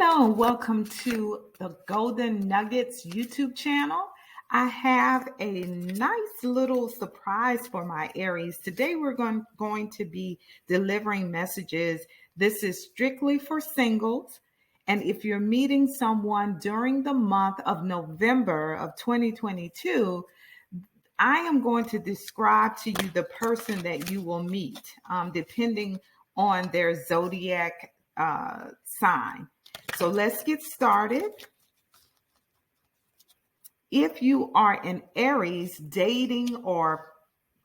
Hello and welcome to the Golden Nuggets YouTube channel. I have a nice little surprise for my Aries. Today we're going to be delivering messages. This is strictly for singles. And if you're meeting someone during the month of November of 2022, I am going to describe to you the person that you will meet, depending on their zodiac sign. So let's get started. If you are an Aries dating or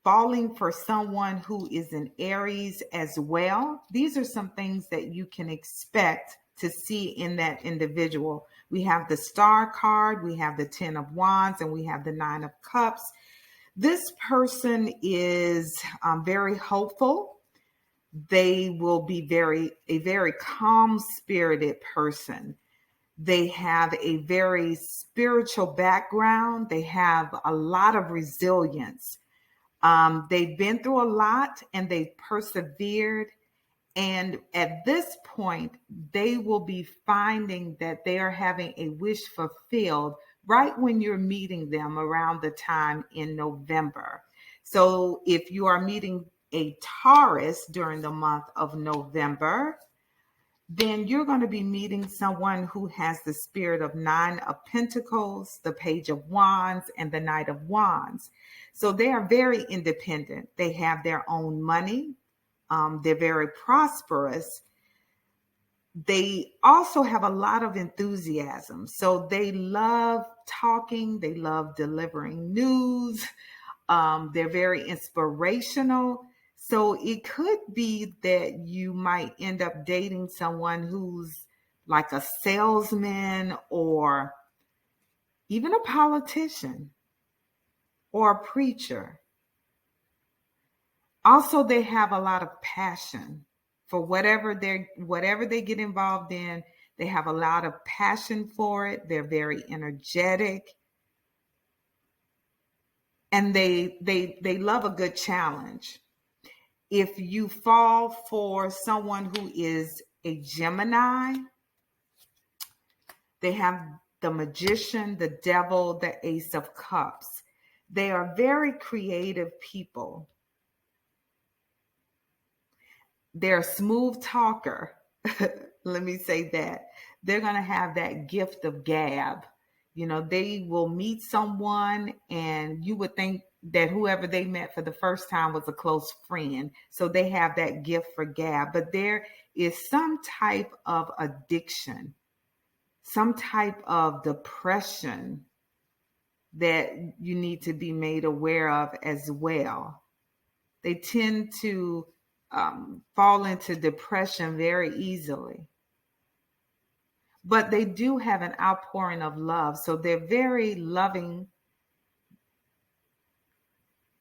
falling for someone who is an Aries as well, these are some things that you can expect to see in that individual. We have the Star card, we have the 10 of Wands, and we have the 9 of Cups. This person is very hopeful. They will be a very calm-spirited person. They have a very spiritual background. They have a lot of resilience. They've been through a lot and they've persevered. And at this point, they will be finding that they are having a wish fulfilled right when you're meeting them around the time in November. So if you are meeting a Taurus during the month of November, then you're going to be meeting someone who has the spirit of 9 of Pentacles, the Page of Wands, and the Knight of Wands. So they are very independent. They have their own money. They're very prosperous. They also have a lot of enthusiasm. So they love talking. They love delivering news. They're very inspirational. So it could be that you might end up dating someone who's like a salesman or even a politician or a preacher. Also, they have a lot of passion for whatever they get involved in. They have a lot of passion for it. They're very energetic. And they love a good challenge. If you fall for someone who is a Gemini, they have the Magician, the Devil, the Ace of Cups. They are very creative people. They're a smooth talker. Let me say that. They're going to have that gift of gab. You know, they will meet someone and you would think that whoever they met for the first time was a close friend. So they have that gift for gab. But there is some type of addiction, some type of depression that you need to be made aware of as well. They tend to fall into depression very easily. But they do have an outpouring of love. So they're very loving.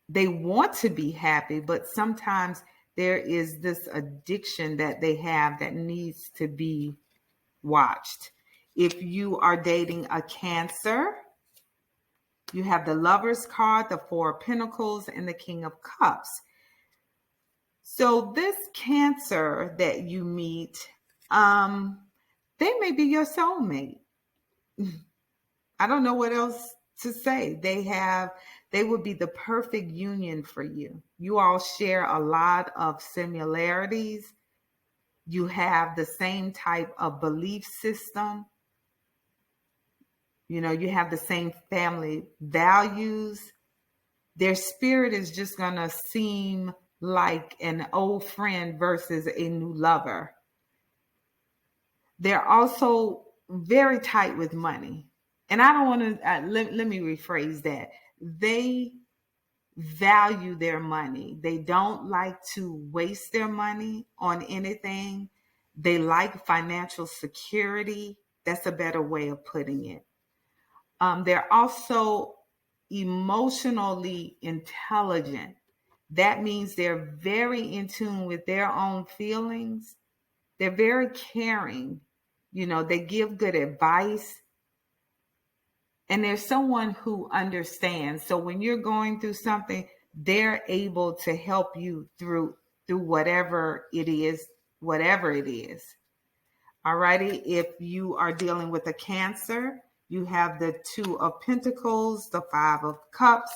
They want to be happy, but sometimes there is this addiction that they have that needs to be watched. If you are dating a Cancer, you have the Lover's card, the 4 of Pentacles, and the King of Cups. So this Cancer that you meet, they may be your soulmate. I don't know what else to say. They would be the perfect union for you. You all share a lot of similarities. You have the same type of belief system. You know, you have the same family values. Their spirit is just going to seem like an old friend versus a new lover. They're also very tight with money. And I don't want to, let me rephrase that. They value their money. They don't like to waste their money on anything. They like financial security. That's a better way of putting it. They're also emotionally intelligent. That means they're very in tune with their own feelings. They're very caring. You know, they give good advice. And there's someone who understands. So when you're going through something, they're able to help you through whatever it is. Alrighty, if you are dealing with a Cancer, you have the Two of Pentacles, the Five of Cups,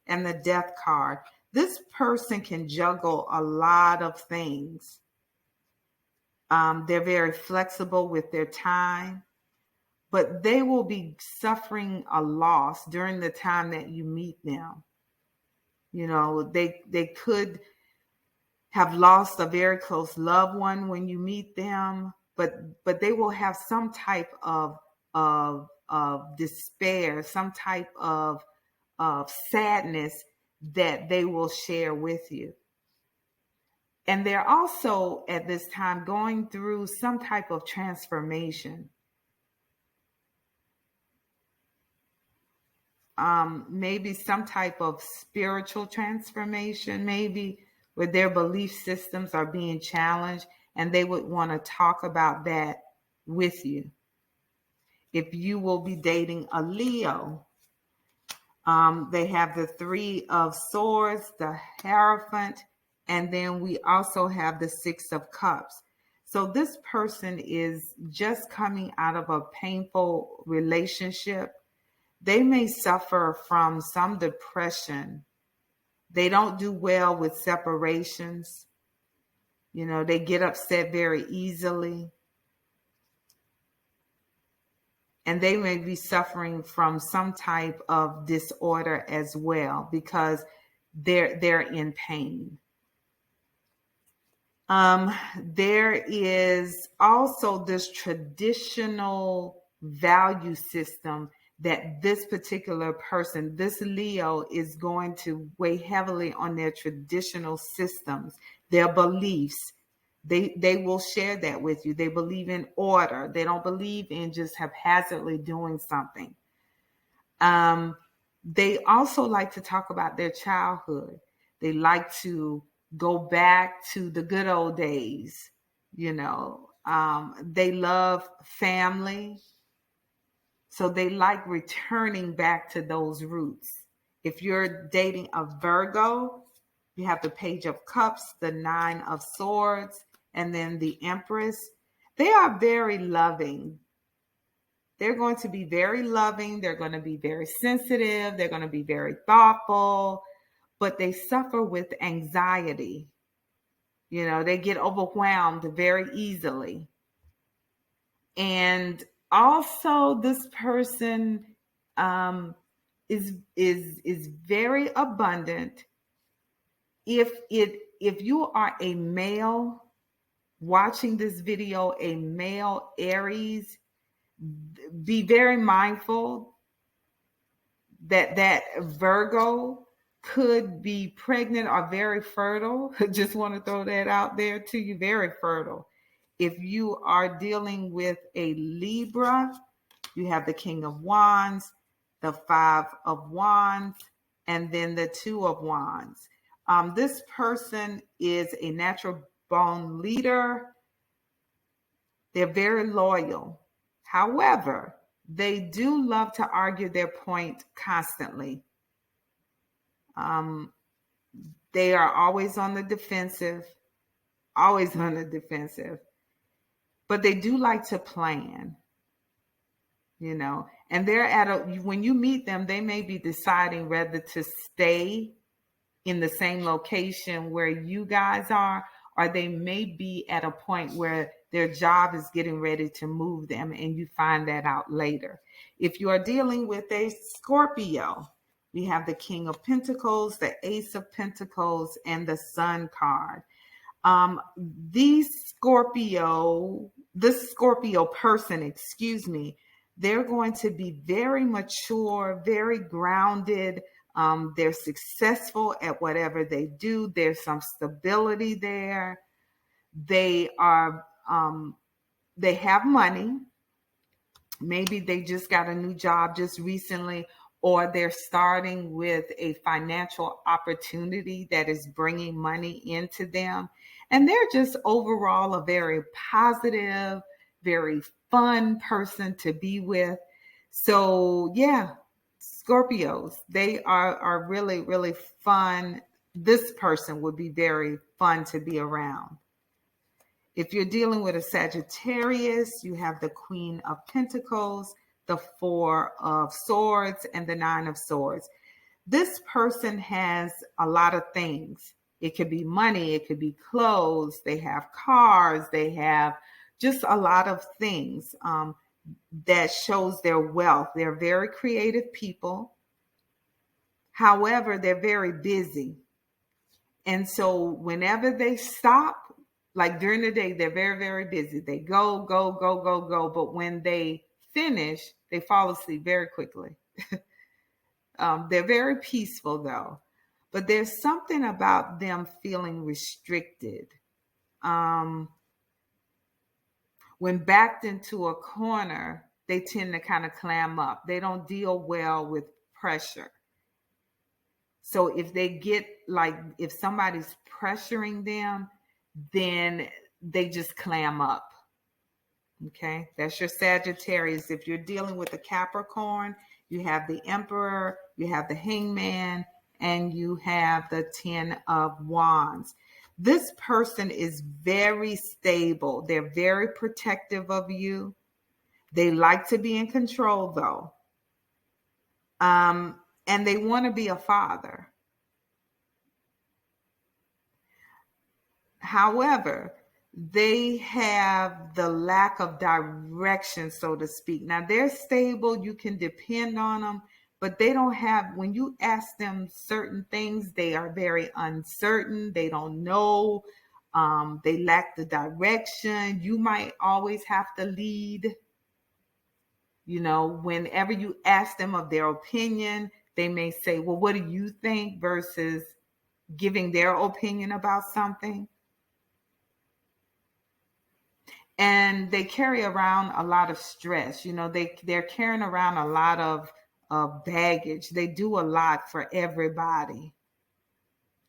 and the Death card. This person can juggle a lot of things. They're very flexible with their time, but they will be suffering a loss during the time that you meet them. You know, they could have lost a very close loved one when you meet them, but they will have some type of despair, some type of sadness that they will share with you. And they're also at this time going through some type of transformation. Maybe some type of spiritual transformation, maybe where their belief systems are being challenged, and they would want to talk about that with you. If you will be dating a Leo, they have the Three of Swords, the Hierophant, and then we also have the Six of Cups. So this person is just coming out of a painful relationship. They may suffer from some depression. They don't do well with separations. You know, they get upset very easily. And they may be suffering from some type of disorder as well because they're in pain. There is also this traditional value system that this particular person, this Leo, is going to weigh heavily on their traditional systems, their beliefs. They will share that with you. They believe in order. They don't believe in just haphazardly doing something. They also like to talk about their childhood. They like to go back to the good old days. You know, they love family. So they like returning back to those roots. If you're dating a Virgo, you have the Page of Cups, the Nine of Swords, and then the Empress. They are very loving. They're going to be very loving. They're going to be very sensitive. They're going to be very thoughtful, but they suffer with anxiety. You know, they get overwhelmed very easily. And also, this person is very abundant. If you are a male watching this video, a male Aries, be very mindful that Virgo could be pregnant or very fertile. Just want to throw that out there to you, very fertile. If you are dealing with a Libra, you have the King of Wands, the Five of Wands, and then the Two of Wands. This person is a natural born leader. They're very loyal. However, they do love to argue their point constantly. They are always on the defensive, but they do like to plan, you know, and when you meet them, they may be deciding whether to stay in the same location where you guys are, or they may be at a point where their job is getting ready to move them, and you find that out later. If you are dealing with a Scorpio, we have the King of Pentacles, the Ace of Pentacles, and the Sun card. This Scorpio person, they're going to be very mature, very grounded. They're successful at whatever they do. There's some stability there. They have money. Maybe they just got a new job just recently, or they're starting with a financial opportunity that is bringing money into them. And they're just overall a very positive, very fun person to be with. So yeah, Scorpios, they are really, really fun. This person would be very fun to be around. If you're dealing with a Sagittarius, you have the Queen of Pentacles, the Four of Swords, and the Nine of Swords. This person has a lot of things. It could be money, it could be clothes, they have cars, they have just a lot of things that shows their wealth. They're very creative people. However, they're very busy. And so whenever they stop, like during the day, they're very, very busy. They go, go, go, go, go. But when they finish, they fall asleep very quickly. They're very peaceful though. But there's something about them feeling restricted. When backed into a corner, they tend to kind of clam up. They don't deal well with pressure. So if they get if somebody's pressuring them, then they just clam up. Okay, that's your Sagittarius. If you're dealing with a Capricorn, you have the Emperor, you have the Hangman, and you have the Ten of Wands. This person is very stable. They're very protective of you. They like to be in control though. And they want to be a father. However, they have the lack of direction, so to speak. Now they're stable, you can depend on them, but they don't have, when you ask them certain things, they are very uncertain. They don't know. They lack the direction. You might always have to lead. You know, whenever you ask them of their opinion, they may say, well, what do you think, versus giving their opinion about something. And they carry around a lot of stress. You know, they're carrying around a lot of baggage. They do a lot for everybody.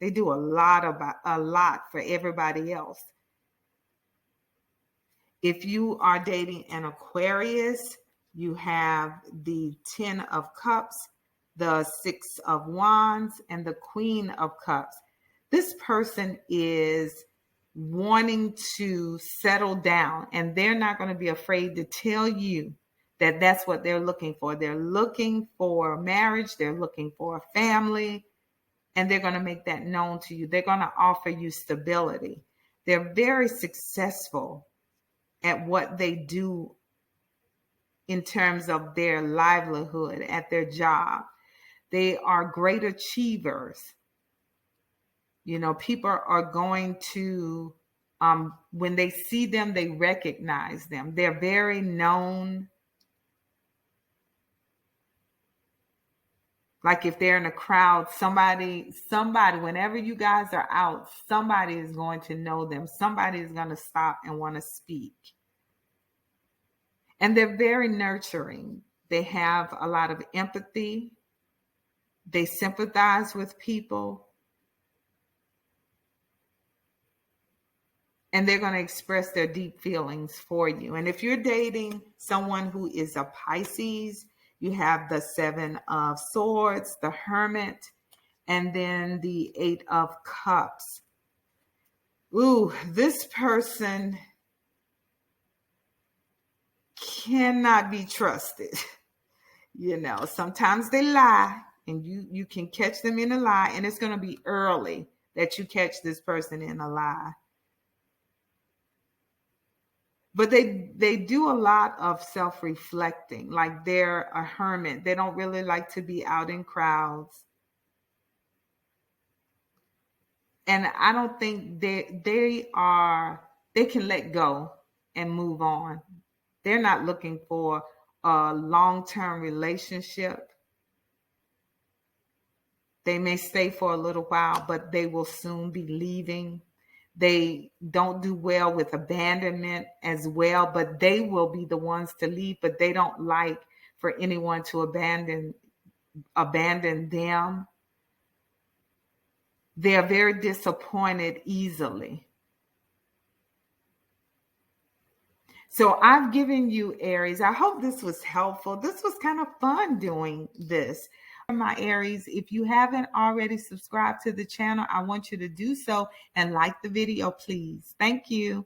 They do a lot for everybody else. If you are dating an Aquarius, you have the 10 of Cups, the 6 of Wands, and the Queen of Cups. This person is wanting to settle down, and they're not going to be afraid to tell you that that's what they're looking for. They're looking for marriage. They're looking for a family, and they're going to make that known to you. They're going to offer you stability. They're very successful at what they do in terms of their livelihood, at their job. They are great achievers. You know, people are going to, when they see them, they recognize them. They're very known. Like if they're in a crowd, somebody, whenever you guys are out, somebody is going to know them. Somebody is going to stop and want to speak. And they're very nurturing. They have a lot of empathy. They sympathize with people. And they're going to express their deep feelings for you. And if you're dating someone who is a Pisces, you have the 7 of Swords, the Hermit, and then the 8 of Cups. Ooh, this person cannot be trusted. You know, sometimes they lie, and you can catch them in a lie, and it's going to be early that you catch this person in a lie. But they do a lot of self-reflecting. Like they're a hermit. They don't really like to be out in crowds. And I don't think they can let go and move on. They're not looking for a long-term relationship. They may stay for a little while, but they will soon be leaving. They don't do well with abandonment as well, but they will be the ones to leave, but they don't like for anyone to abandon them. They are very disappointed easily. So I've given you Aries. I hope this was helpful. This was kind of fun doing this. My Aries, if you haven't already subscribed to the channel, I want you to do so and like the video, please. Thank you.